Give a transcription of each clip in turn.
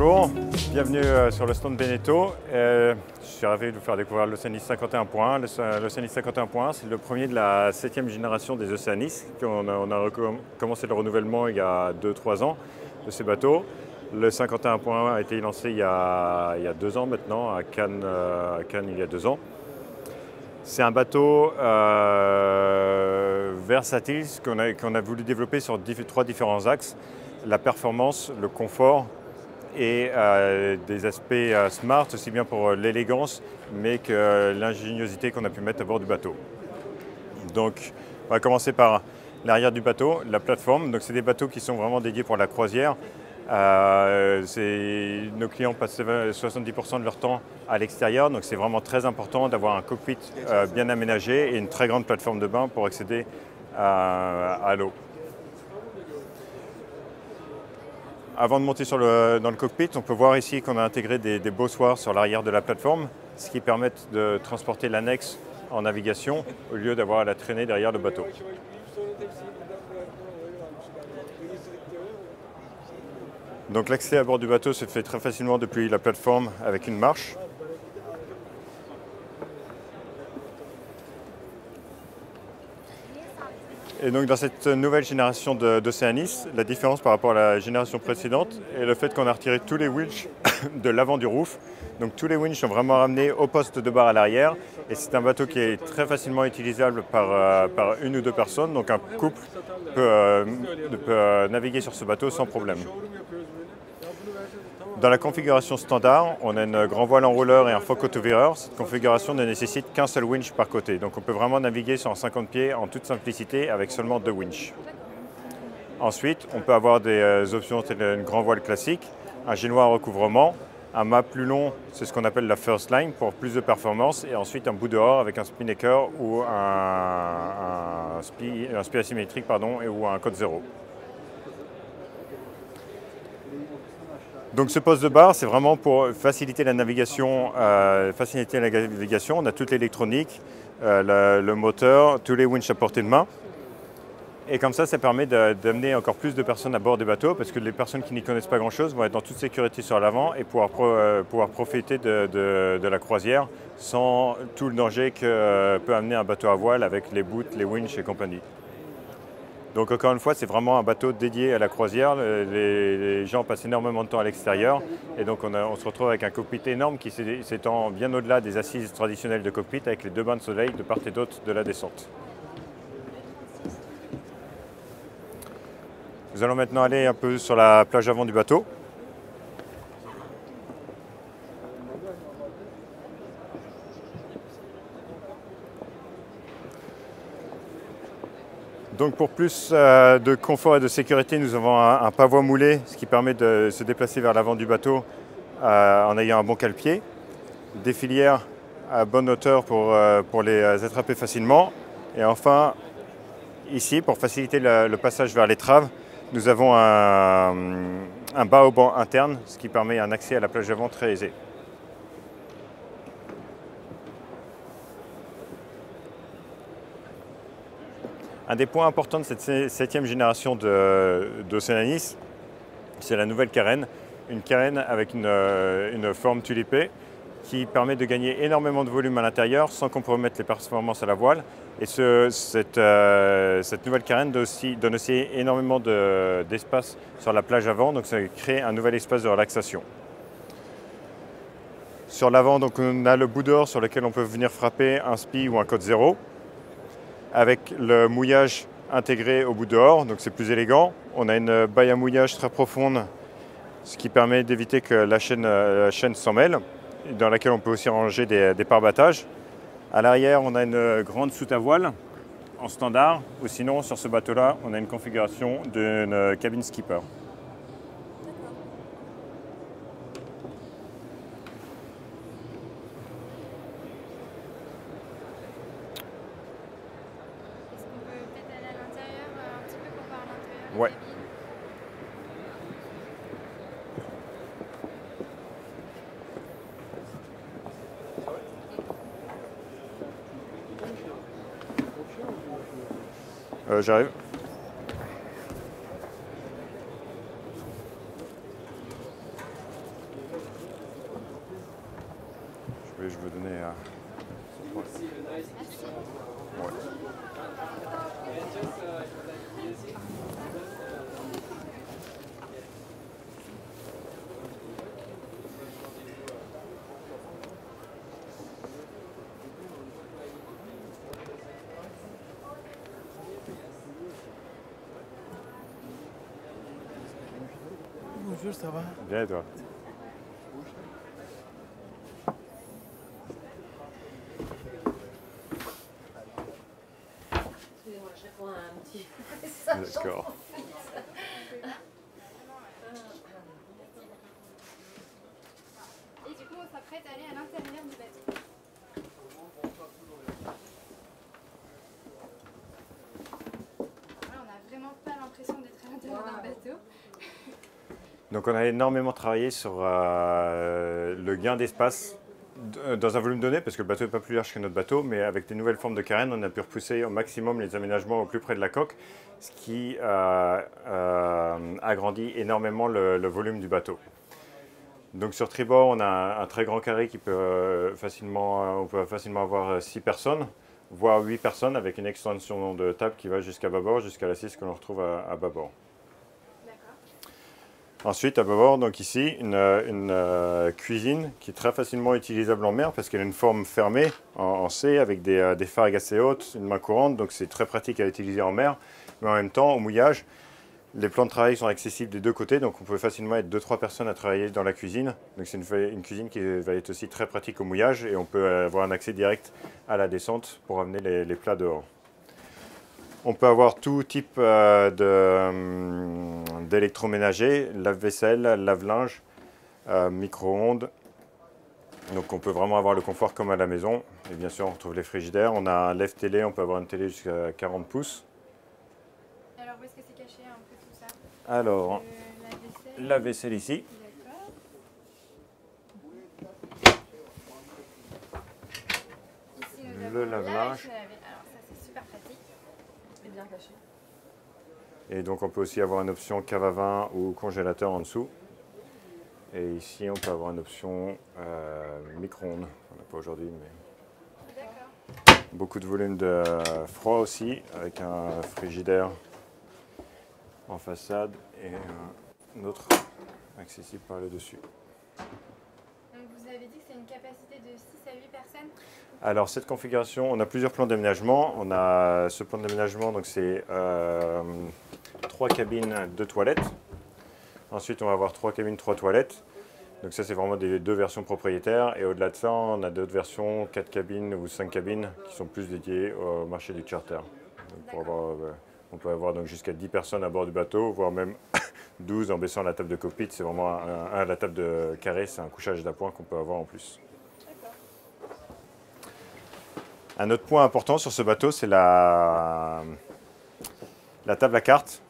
Bonjour, bienvenue sur le stand Beneteau. Je suis ravi de vous faire découvrir l'Oceanis 51.1. L'Oceanis 51.1, c'est le premier de la 7e génération des Oceanis. On a commencé le renouvellement il y a 2-3 ans de ces bateaux. Le 51.1 a été lancé il y a 2 ans maintenant, à Cannes il y a 2 ans. C'est un bateau versatile qu'on a voulu développer sur 3 différents axes. La performance, le confort et des aspects smart, aussi bien pour l'élégance, mais que l'ingéniosité qu'on a pu mettre à bord du bateau. Donc, on va commencer par l'arrière du bateau, la plateforme. Donc, c'est des bateaux qui sont vraiment dédiés pour la croisière. Nos clients passent 70% de leur temps à l'extérieur, donc c'est vraiment très important d'avoir un cockpit bien aménagé et une très grande plateforme de bain pour accéder à l'eau. Avant de monter dans le cockpit, on peut voir ici qu'on a intégré des bossoirs sur l'arrière de la plateforme, ce qui permet de transporter l'annexe en navigation au lieu d'avoir à la traîner derrière le bateau. Donc l'accès à bord du bateau se fait très facilement depuis la plateforme avec une marche. Et donc dans cette nouvelle génération d'Oceanis, la différence par rapport à la génération précédente est le fait qu'on a retiré tous les winches de l'avant du roof. Donc tous les winches sont vraiment ramenés au poste de barre à l'arrière. Et c'est un bateau qui est très facilement utilisable par une ou deux personnes. Donc un couple peut naviguer sur ce bateau sans problème. Dans la configuration standard, on a une grand voile enrouleur et un foc autovireur. Cette configuration ne nécessite qu'un seul winch par côté. Donc on peut vraiment naviguer sur 50 pieds en toute simplicité avec seulement 2 winches. Ensuite, on peut avoir des options telles une grand voile classique, un génois à recouvrement, un mât plus long, c'est ce qu'on appelle la first line pour plus de performance, et ensuite un bout dehors avec un spinnaker ou un spi asymétrique ou un code 0. Donc ce poste de barre, c'est vraiment pour faciliter la navigation. On a toute l'électronique, le moteur, tous les winches à portée de main. Et comme ça permet d'amener encore plus de personnes à bord des bateaux parce que les personnes qui n'y connaissent pas grand-chose vont être en toute sécurité sur l'avant et pouvoir profiter de la croisière sans tout le danger que peut amener un bateau à voile avec les boots, les winches et compagnie. Donc encore une fois, c'est vraiment un bateau dédié à la croisière. Les gens passent énormément de temps à l'extérieur et donc on se retrouve avec un cockpit énorme qui s'étend bien au-delà des assises traditionnelles de cockpit avec les 2 bains de soleil de part et d'autre de la descente. Nous allons maintenant aller un peu sur la plage avant du bateau. Donc pour plus de confort et de sécurité, nous avons un pavois moulé, ce qui permet de se déplacer vers l'avant du bateau en ayant un bon cale-pied. Des filières à bonne hauteur pour les attraper facilement. Et enfin, ici, pour faciliter le passage vers l'étrave, nous avons un bas au banc interne, ce qui permet un accès à la plage avant très aisé. Un des points importants de cette 7e génération d'Oceanis, c'est la nouvelle carène. Une carène avec une forme tulipée qui permet de gagner énormément de volume à l'intérieur sans compromettre les performances à la voile. Et cette nouvelle carène donne aussi énormément d'espace sur la plage avant, donc ça crée un nouvel espace de relaxation. Sur l'avant, donc on a le bout dehors sur lequel on peut venir frapper un spi ou un code 0. Avec le mouillage intégré au bout dehors, donc c'est plus élégant. On a une baille à mouillage très profonde, ce qui permet d'éviter que la chaîne s'en mêle, dans laquelle on peut aussi ranger des pare-battages. À l'arrière, on a une grande soute à voile en standard, ou sinon sur ce bateau-là, on a une configuration d'une cabine skipper. Ouais. J'arrive. Oui, je veux donner... Ouais. Bonjour, ça va? Bien et toi? Excusez-moi, je réponds à un petit message. D'accord. Et du coup, on s'apprête à aller à l'intérieur du bateau. Voilà, on n'a vraiment pas l'impression d'être à l'intérieur d'un bateau. Donc on a énormément travaillé sur le gain d'espace dans un volume donné, parce que le bateau n'est pas plus large que notre bateau, mais avec les nouvelles formes de carène, on a pu repousser au maximum les aménagements au plus près de la coque, ce qui agrandit énormément le volume du bateau. Donc sur tribord, on a un très grand carré qui peut on peut facilement avoir 6 personnes, voire 8 personnes, avec une extension de table qui va jusqu'à bâbord, jusqu'à l'assise que l'on retrouve à bâbord. Ensuite, à bâbord, donc ici, une cuisine qui est très facilement utilisable en mer parce qu'elle a une forme fermée en C avec des fargues assez hautes, une main courante, donc c'est très pratique à utiliser en mer. Mais en même temps, au mouillage, les plans de travail sont accessibles des deux côtés, donc on peut facilement être 2-3 personnes à travailler dans la cuisine. Donc c'est une cuisine qui va être aussi très pratique au mouillage et on peut avoir un accès direct à la descente pour amener les plats dehors. On peut avoir tout type d'électroménager, lave-vaisselle, lave-linge, micro-ondes. Donc on peut vraiment avoir le confort comme à la maison. Et bien sûr, on retrouve les frigidaires. On a un lève-télé, on peut avoir une télé jusqu'à 40 pouces. Alors, où est-ce que c'est caché un peu tout ça? Alors, La lave-vaisselle ici. D'accord. Ici, nous avons Le lave-linge. la machine à laver. Alors, ça, c'est super pratique. Et bien caché. Et donc on peut aussi avoir une option cave à vin ou congélateur en dessous. Et ici, on peut avoir une option micro-ondes. On n'a pas aujourd'hui, mais... D'accord. Beaucoup de volume de froid aussi, avec un frigidaire en façade et un autre accessible par le dessus. Donc, vous avez dit que c'est une capacité de 6 à 8 personnes? Alors cette configuration, on a plusieurs plans d'aménagement. On a ce plan d'aménagement, donc c'est 3 cabines, 2 toilettes. Ensuite, on va avoir 3 cabines, 3 toilettes. Donc ça, c'est vraiment des 2 versions propriétaires. Et au-delà de ça, on a d'autres versions, 4 cabines ou 5 cabines, qui sont plus dédiées au marché du charter. Donc on peut avoir donc jusqu'à 10 personnes à bord du bateau, voire même 12 en baissant la table de cockpit. C'est vraiment la table de carré, c'est un couchage d'appoint qu'on peut avoir en plus. Un autre point important sur ce bateau, c'est la table à cartes.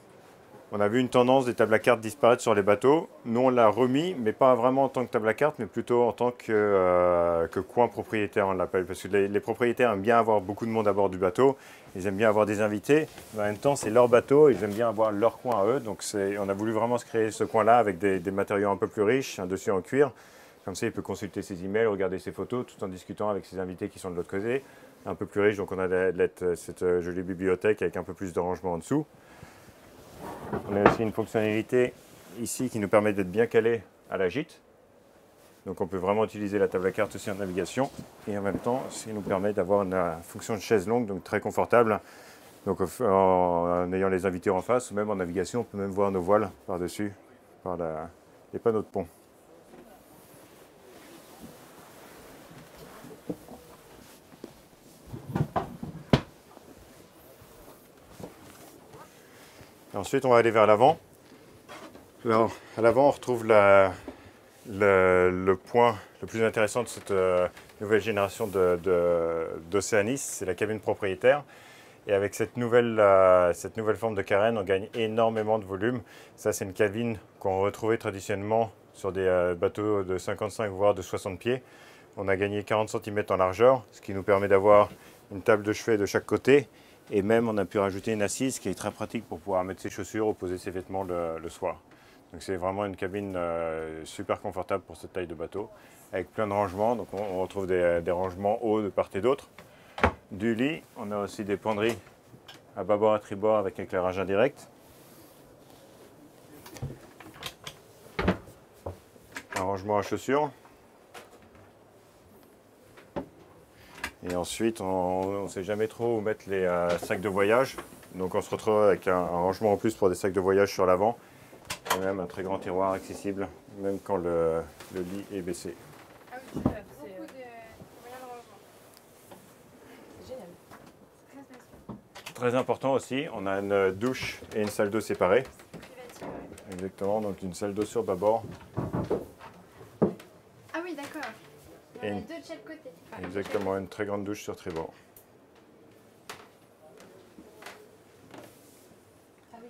On a vu une tendance des tables à cartes disparaître sur les bateaux. Nous, on l'a remis, mais pas vraiment en tant que table à cartes, mais plutôt en tant que coin propriétaire, on l'appelle. Parce que les propriétaires aiment bien avoir beaucoup de monde à bord du bateau. Ils aiment bien avoir des invités. Mais en même temps, c'est leur bateau. Ils aiment bien avoir leur coin à eux. Donc, on a voulu vraiment se créer ce coin-là avec des matériaux un peu plus riches, un dessus en cuir. Comme ça, il peut consulter ses emails, regarder ses photos, tout en discutant avec ses invités qui sont de l'autre côté. Un peu plus riche, donc on a cette jolie bibliothèque avec un peu plus de rangement en dessous. On a aussi une fonctionnalité ici qui nous permet d'être bien calé à la gîte. Donc on peut vraiment utiliser la table à cartes aussi en navigation. Et en même temps, ça nous permet d'avoir une fonction de chaise longue, donc très confortable. Donc en ayant les invités en face, ou même en navigation, on peut même voir nos voiles par-dessus, par les panneaux de pont. Et ensuite, on va aller vers l'avant. Alors, à l'avant, on retrouve le point le plus intéressant de cette nouvelle génération d'Océanis, c'est la cabine propriétaire. Et avec cette nouvelle forme de carène, on gagne énormément de volume. Ça, c'est une cabine qu'on retrouvait traditionnellement sur des bateaux de 55 voire de 60 pieds. On a gagné 40 cm en largeur, ce qui nous permet d'avoir une table de chevet de chaque côté. Et même, on a pu rajouter une assise qui est très pratique pour pouvoir mettre ses chaussures ou poser ses vêtements le soir. Donc c'est vraiment une cabine super confortable pour cette taille de bateau, avec plein de rangements. Donc on retrouve des rangements hauts de part et d'autre. Du lit, on a aussi des penderies à bâbord et tribord avec éclairage indirect. Un rangement à chaussures. Et ensuite, on ne sait jamais trop où mettre les sacs de voyage. Donc on se retrouve avec un rangement en plus pour des sacs de voyage sur l'avant. Et même un très grand tiroir accessible, même quand le lit est baissé. Ah oui, beaucoup de moyens de rangement. C'est génial. Très spacieux. Très important aussi, on a une douche et une salle d'eau séparées. Privatif, ouais. Exactement, donc une salle d'eau sur bâbord. Ah oui, d'accord. Il y en a deux de chaque côté. Enfin, Exactement, une très grande douche sur tribord. Ah oui.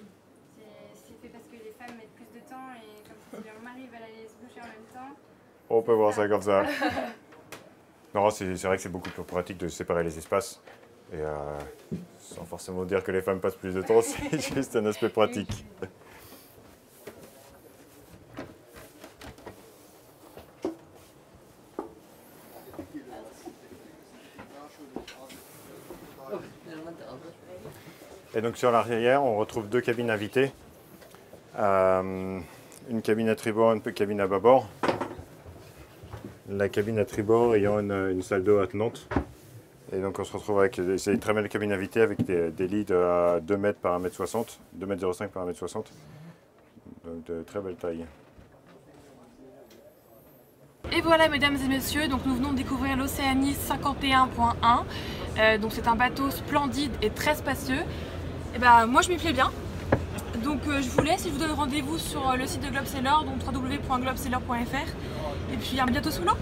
C'est fait parce que les femmes mettent plus de temps et comme ça, si leur mari va aller se boucher en même temps. On peut voir ça comme ça. Non, c'est vrai que c'est beaucoup plus pratique de séparer les espaces. Et sans forcément dire que les femmes passent plus de temps, c'est juste un aspect pratique. Et donc sur l'arrière, on retrouve deux cabines invitées. Une cabine à tribord, une cabine à bâbord. La cabine à tribord ayant une salle d'eau attenante. Et donc on se retrouve avec, c'est une très belle cabine invitée avec des lits de 2 mètres par 1,60 m, 2,05 m par 1,60 m. Donc de très belle taille. Et voilà mesdames et messieurs, donc nous venons de découvrir l'Océanis 51.1. Donc c'est un bateau splendide et très spacieux. Et ben moi je m'y plais bien. Donc je vous laisse et je vous donne rendez-vous sur le site de Globeseller, donc www.globeseller.fr. Et puis à bientôt sous l'eau.